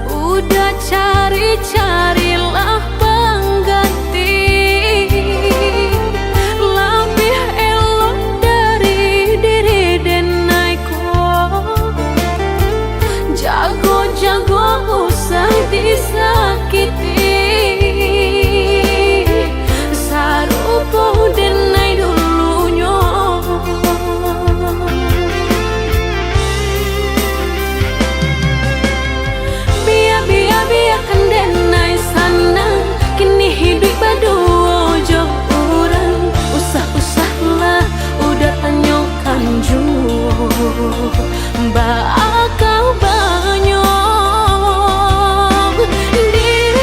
Udah carilah pengganti lebih elok dari diri denaiku. Jago usah disakiti, sarupo denai dulunya. Biarkan denai sana, kini hidup berdua jo orang. Usah-usahlah udah tanyakan jua, mbak kau banyak diri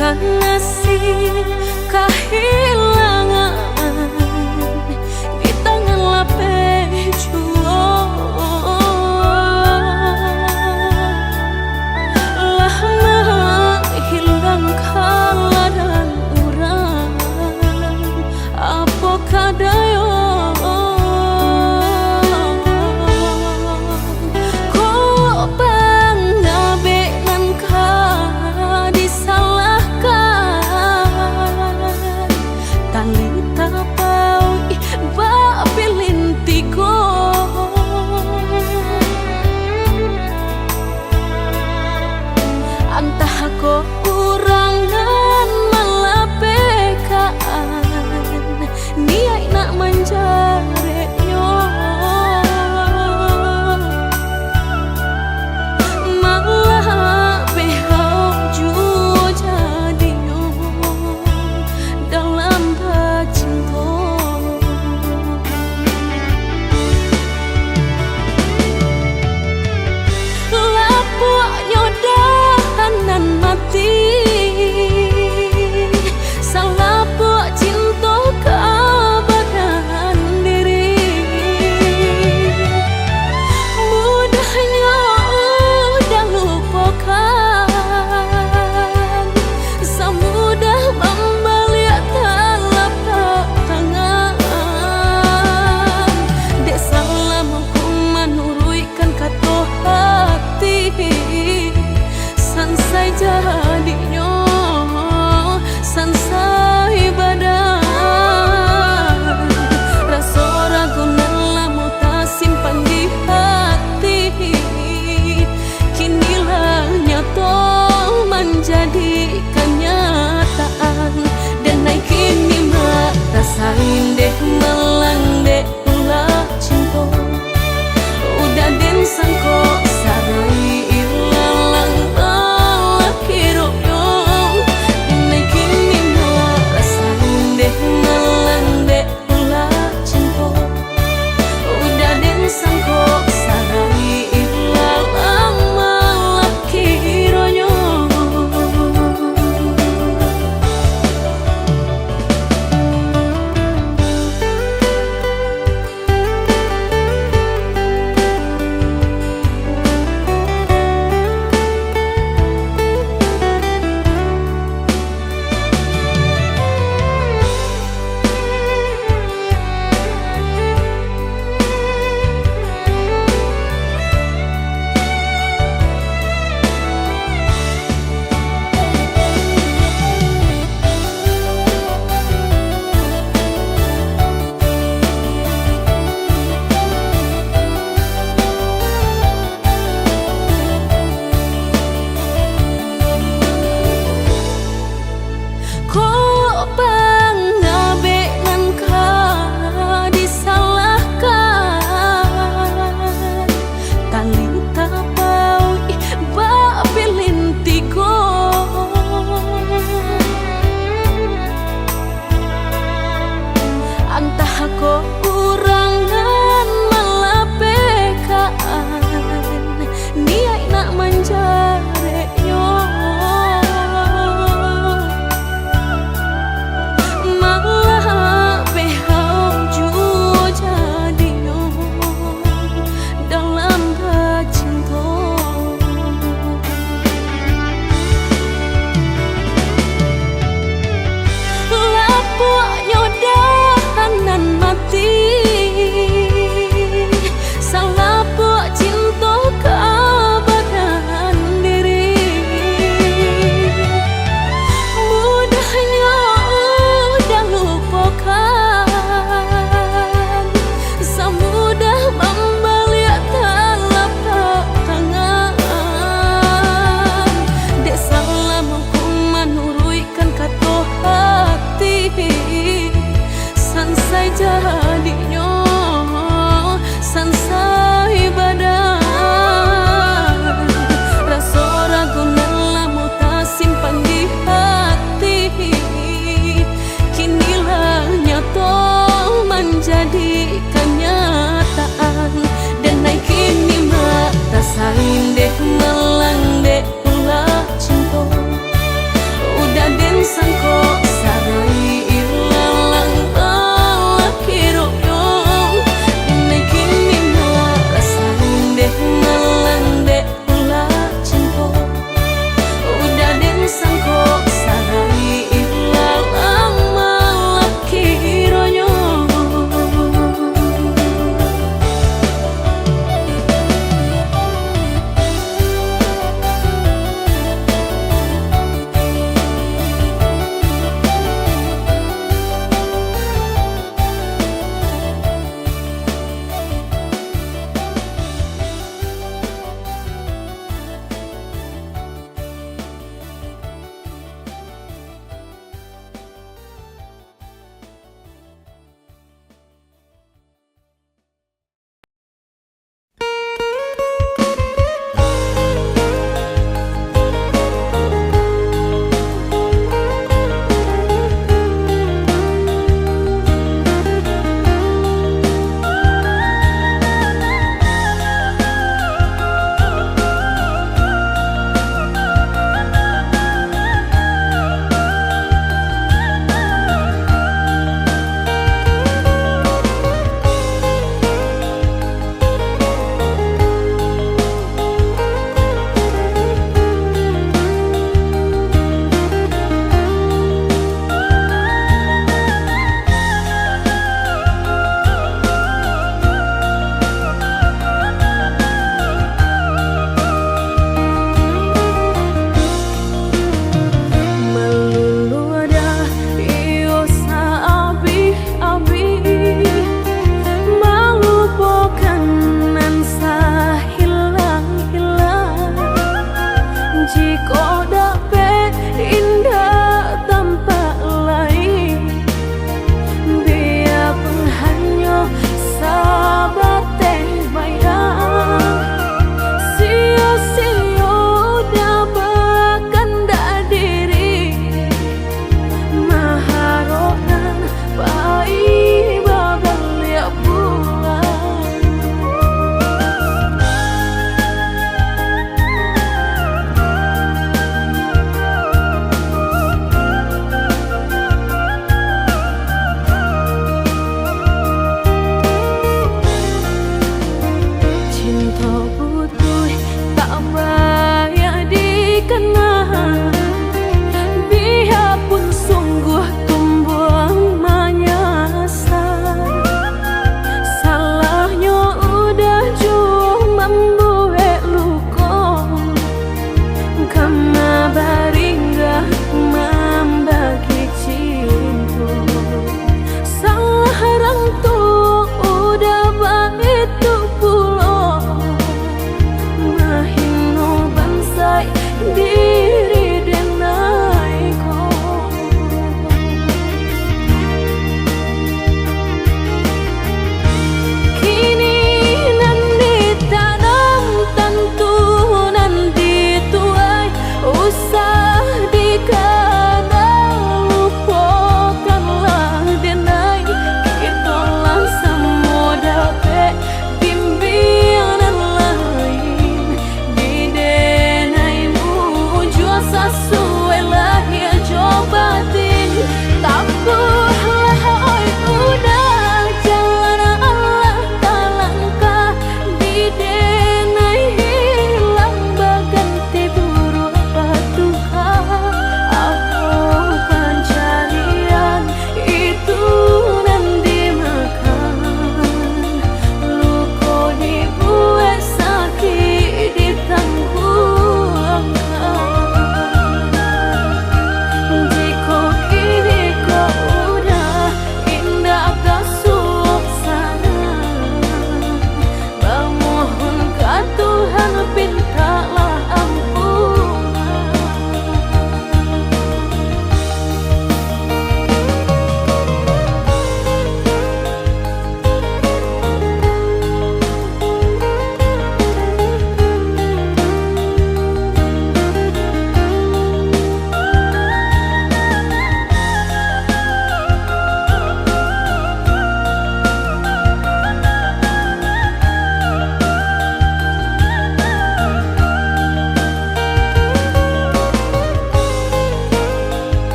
nasib kehilangan di tangan lapeh jua. Lama hilang kala dan urang, apa kadayo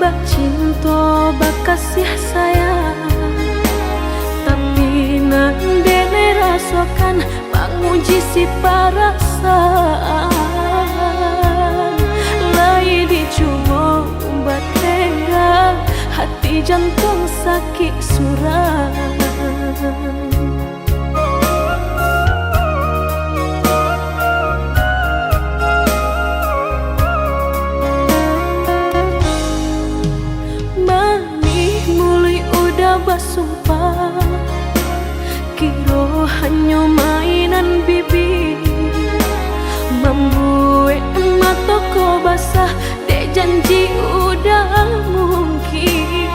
bak cinta bak kasih sayang, tapi nandene rasakan menguji si perasaan. Lai dicoba umbat tega, hati jantung sakit suram. Bersumpah kiro hanya mainan bibi, membuat mataku basah dek janji udah mungkin.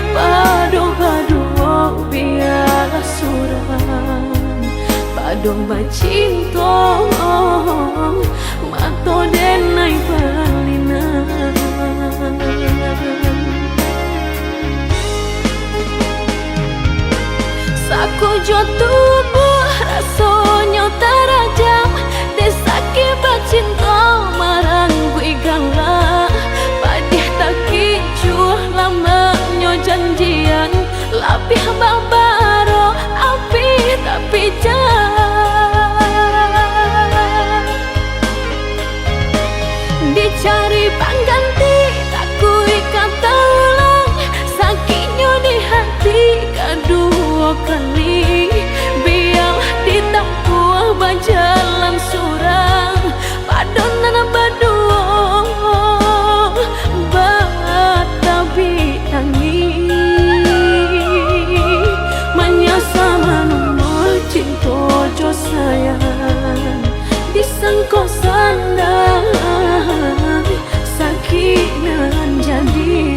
Padu-padu biar suram, padu bacinta mato denai balinan. Saku jo tubuh rasanya terajam, desaki bacinta marang gue galak. Padih tak kicuh lamanya janjian, lapih babaro api tapi jangan dicari pengganti, tak kui kata ulang sakitnya di hati kedua kali. Biar ditempuh berjalan surang, padonan berdua batabi tangi, menyasa menunggu cinta jo sayang, disangko sandang sakit nan jadi.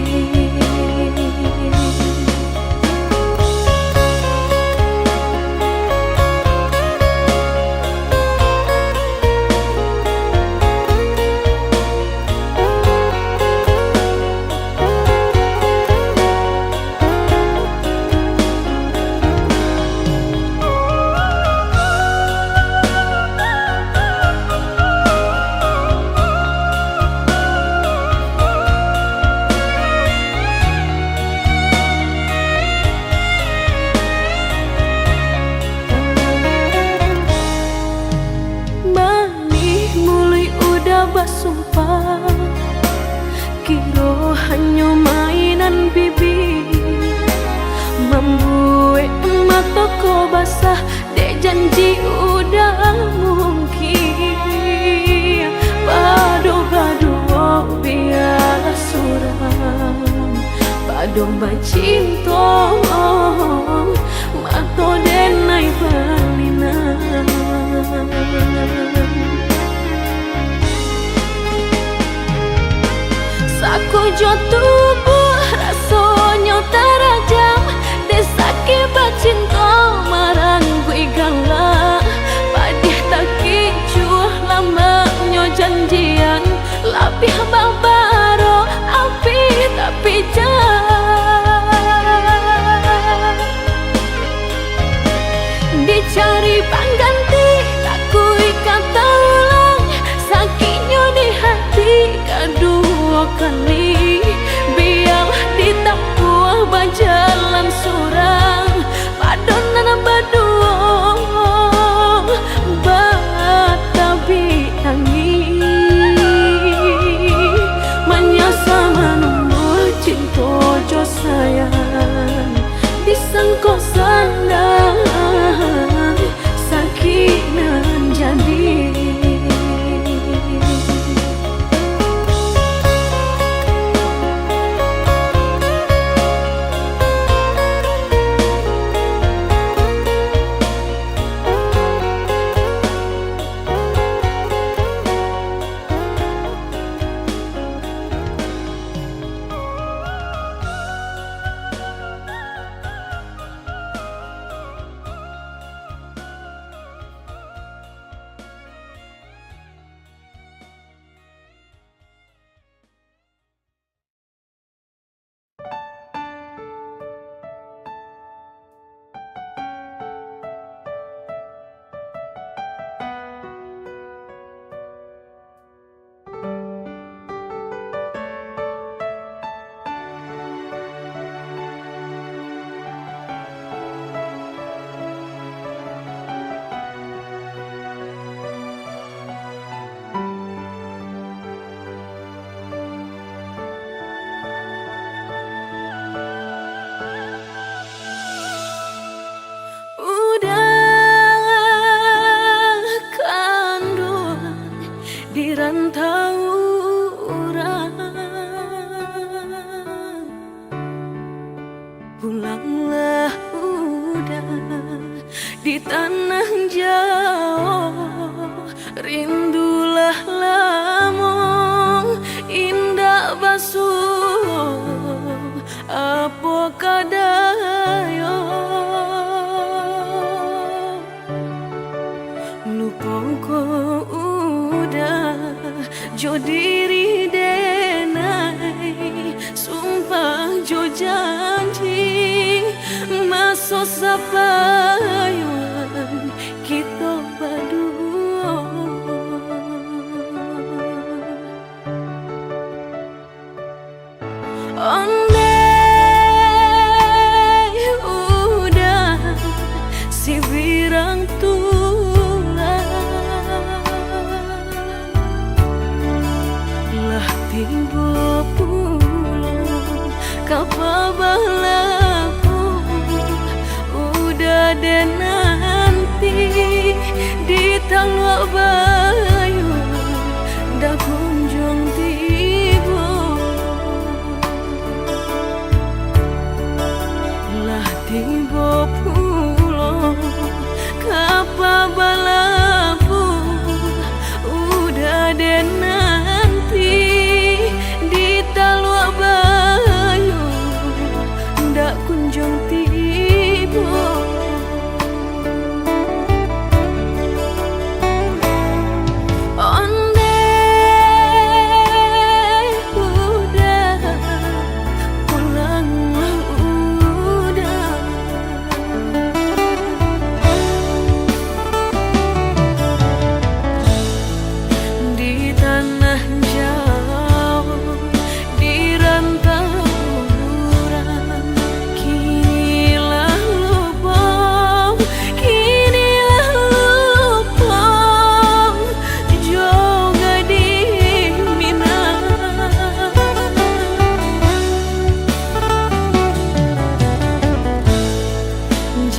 Bersumpah kiro hanya mainan bibi, membuat mataku basah dek janji udah mungkin. Padu-padu biar suram, padu bacinta mato denai balinan. Saku jo tubuh rasanya terajam, desaki bacinta marang gue galak. Padih tak kicuh lamanya janjian, lapih babaro api tapi jangan dicari pengganti, tak kui kata ulang sakitnya di hati kedua kali. Biar ditempuh berjalan surang, padonan berdua batabi tangi, menyasa menunggu cinta jo sayang, disangko sandang sakit nan jadi. Pulanglah udah di tanah jauh, rindulah lamong indah basuh apa kadayo lupa ko udah jo diri denai sumpah jo janji masuk sapayuan kita berdua. Andai udah si birang tulang lah tiba pulang kapabalaku udah dan nanti di talua bayu dah kunjung tiba lah tiba pulang kapabalaku udah dan nanti di talua bayu dah kunjung tiba.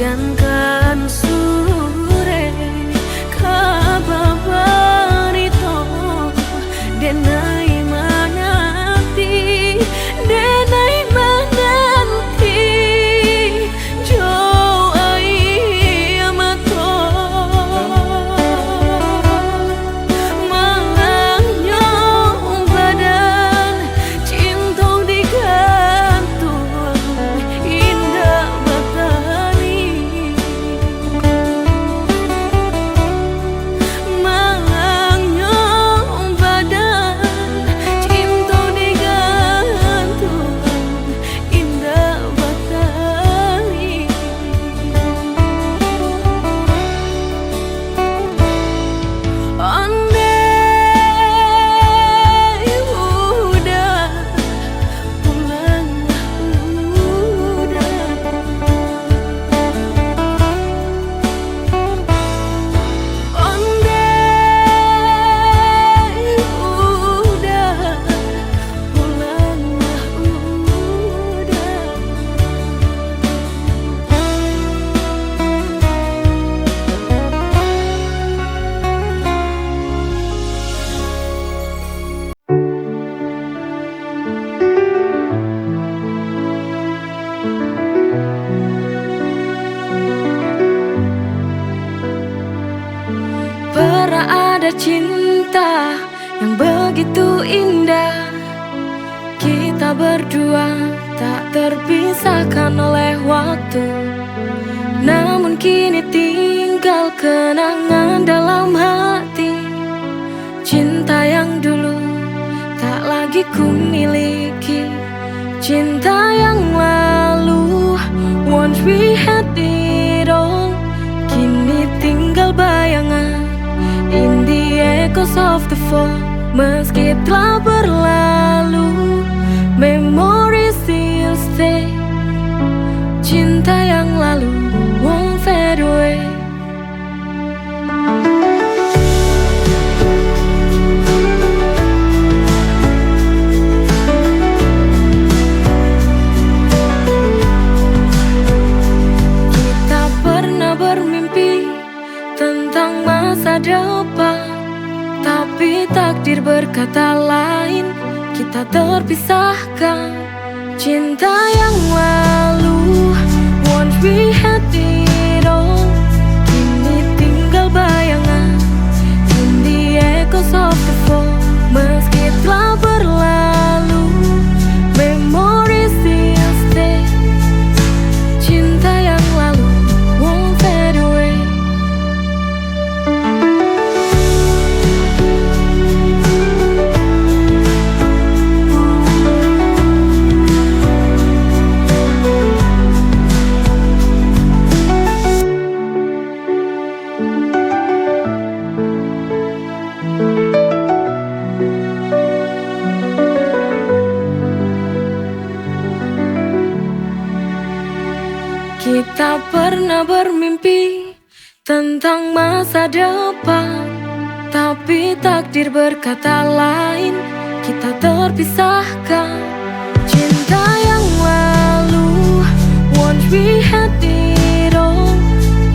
Jangan sore kababarito denai mananti jo ai amato malangnya badan cinta digantung indah batani malangnya badan cinta digantung indah batani. Andai udah pulang udah andai udah pulang udah. Pernah ada cinta yang begitu indah, kita berdua tak terpisahkan oleh waktu. Namun kini tinggal kenangan dalam hati. Cinta yang dulu tak lagi ku miliki, cinta yang lalu once we had it all, kini tinggal bayangan in the echoes of the fall. Meski telah berlalu, memories still stay. Cinta yang lalu won't fade away. Kita pernah bermimpi tentang masa depan, tapi takdir berkata lain, kita terpisahkan. Cinta yang lalu Kita pernah bermimpi tentang masa depan, tapi takdir berkata lain, kita terpisahkan. Cinta yang lalu, once we had it all,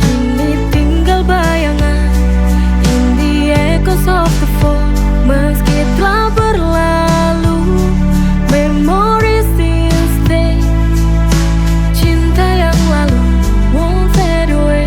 kini tinggal bayangan in the echoes of the fall. Meski telah berlalu, memories still stay. Cinta yang lalu won't fade away.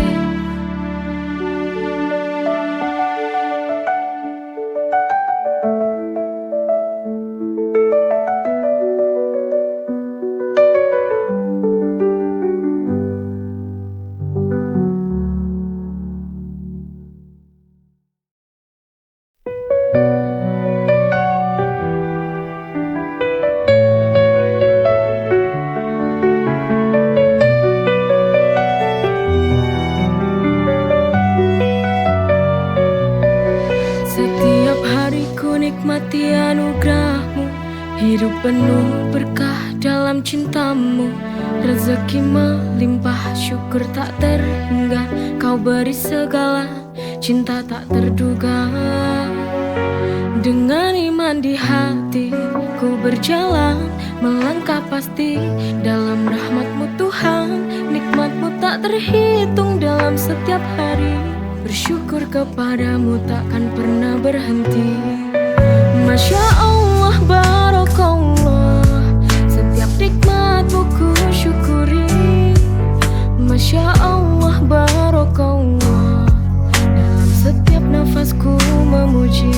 Setiap hariku nikmati anugerahmu, hidup penuh berkah dalam cintamu. Rezeki melimpah, syukur tak terhingga, kau beri segala, cinta tak terduga. Dengan iman di hati, ku berjalan, melangkah pasti dalam rahmat-Mu Tuhan. Nikmat-Mu tak terhitung dalam setiap hari, bersyukur kepadamu takkan pernah berhenti. Masya Allah, Barakallah, setiap nikmat-Mu ku syukuri. Masya Allah, Barakallah, dalam setiap nafasku memuji.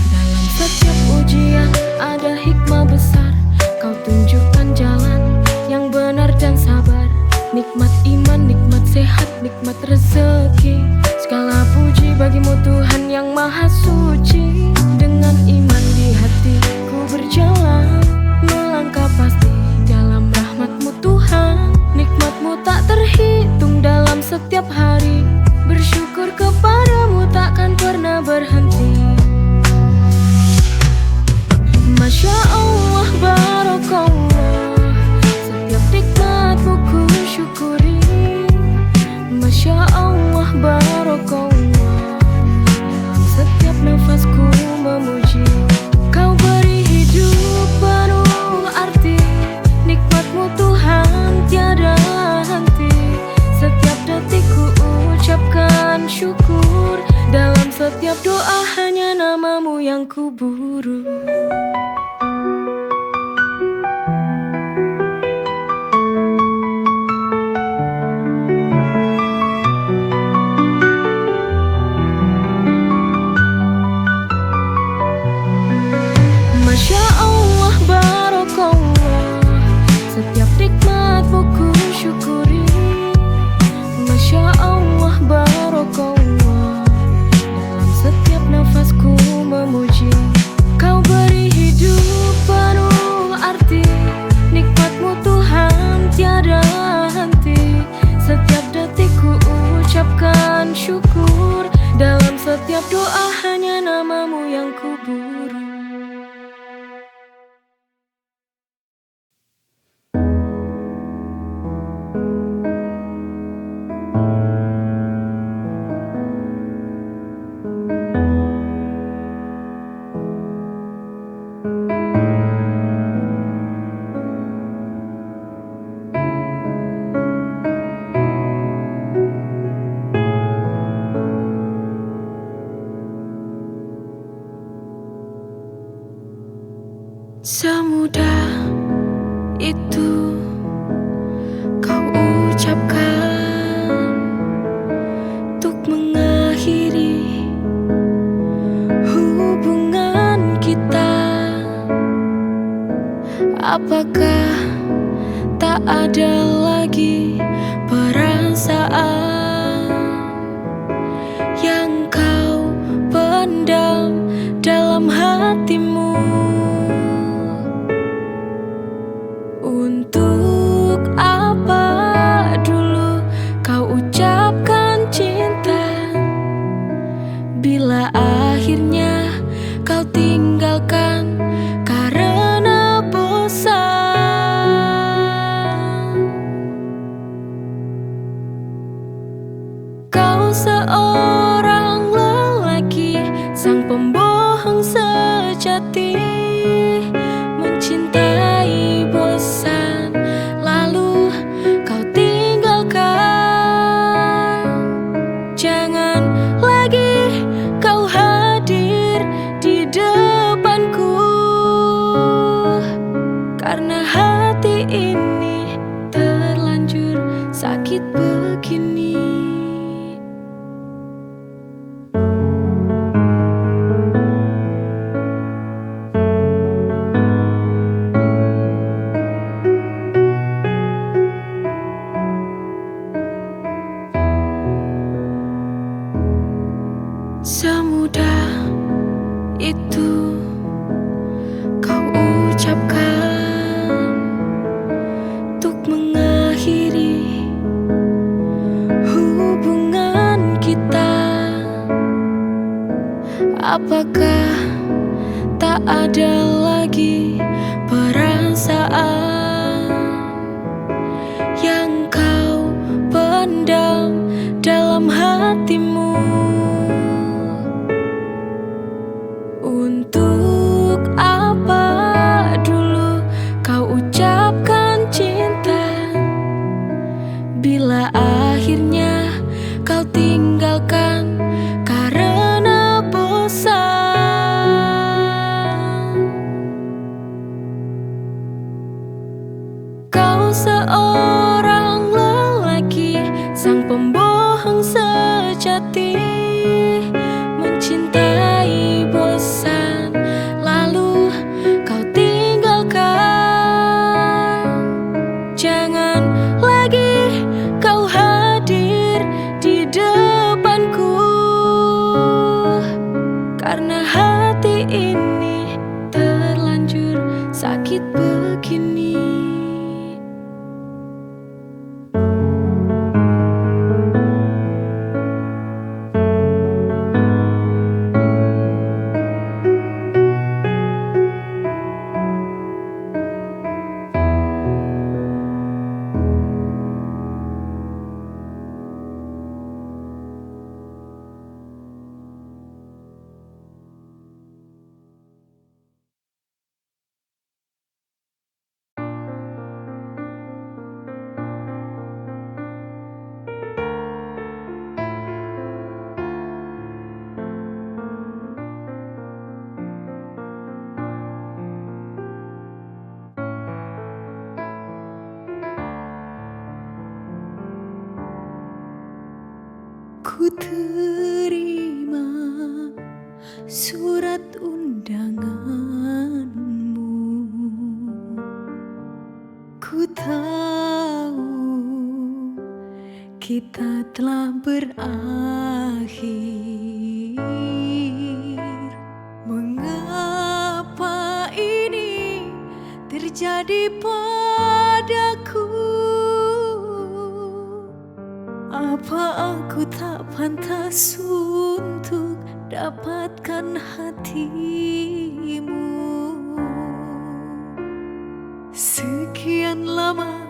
Dalam setiap ujian ada hikmah besar, kau tunjukkan jalan yang benar dan sabar. Nikmat iman, nikmat sehat, nikmat rezeki, segala puji bagimu Tuhan yang maha suci. Dengan iman di hati ku berjalan, melangkah pasti dalam rahmat-Mu Tuhan. Nikmat-Mu tak terhitung dalam setiap hari, bersyukur kepadamu takkan pernah berhenti. Masya Allah, Barakallah, setiap nikmat-Mu ku syukuri. Masya Allah, Barakallah, dalam setiap nafasku memuji. Kau beri hidup penuh arti, nikmat-Mu Tuhan tiada henti. Setiap detik ku ucapkan syukur, dalam setiap doa hanya nama-Mu yang ku buru. Masya Allah, Barakallah, setiap nikmat-Mu ku syukuri. Masya Allah, Barakallah, dalam setiap nafasku memuji. Kau beri hidup penuh arti, nikmat-Mu Tuhan tiada henti. Setiap detik ku ucapkan syukur, dalam setiap doa hanya nama-Mu yang ku buru. Semudah itu kau ucapkan untuk mengakhiri hubungan kita. Apakah tak ada lagi perasaan yang kau pendam dalam hatimu? Untuk apa dulu kau ucapkan cinta, bila akhirnya kau tinggalkan karena bosan? seorang lelaki, sang pembohong sejati, mencintai bosan, lalu kau tinggalkan. Jangan lagi kau hadir di depanku, karena hati ini terlanjur sakit begini. Semudah itu kau ucapkan untuk mengakhiri hubungan kita. Apakah tak ada lagi perasaan yang kau pendam dalam hatimu? Untuk apa dulu kau ucapkan cinta, bila akhirnya kau tinggalkan karena bosan? Kau seorang lelaki, sang pembohong sejati, mencintai bosan, lalu kau tinggalkan. Jangan lagi kau hadir di depanku, karena hati ini terlanjur sakit begini. Ku terima surat undanganmu. Ku tahu kita telah berakhir. Mengapa ini terjadi padaku? Apa aku tak pantas untuk dapatkan hatimu? Sekian lama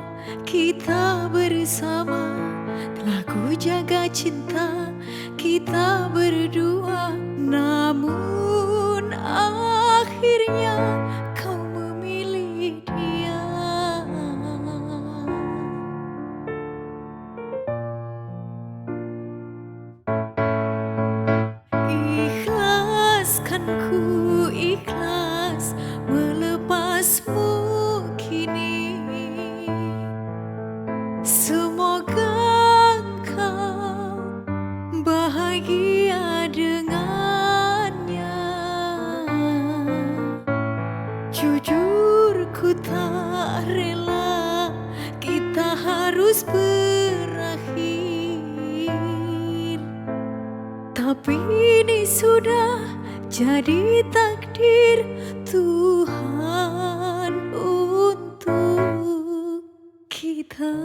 kita bersama, telah ku jaga cinta kita berdua, namun akhirnya kau memilih dia. Ikhlaskan ku ikhlas melepasmu kini. Semoga kau bahagia dengannya. Jujur ku tak rela kita harus berakhir, tapi ini sudah jadi takdir Tuhan untuk kita.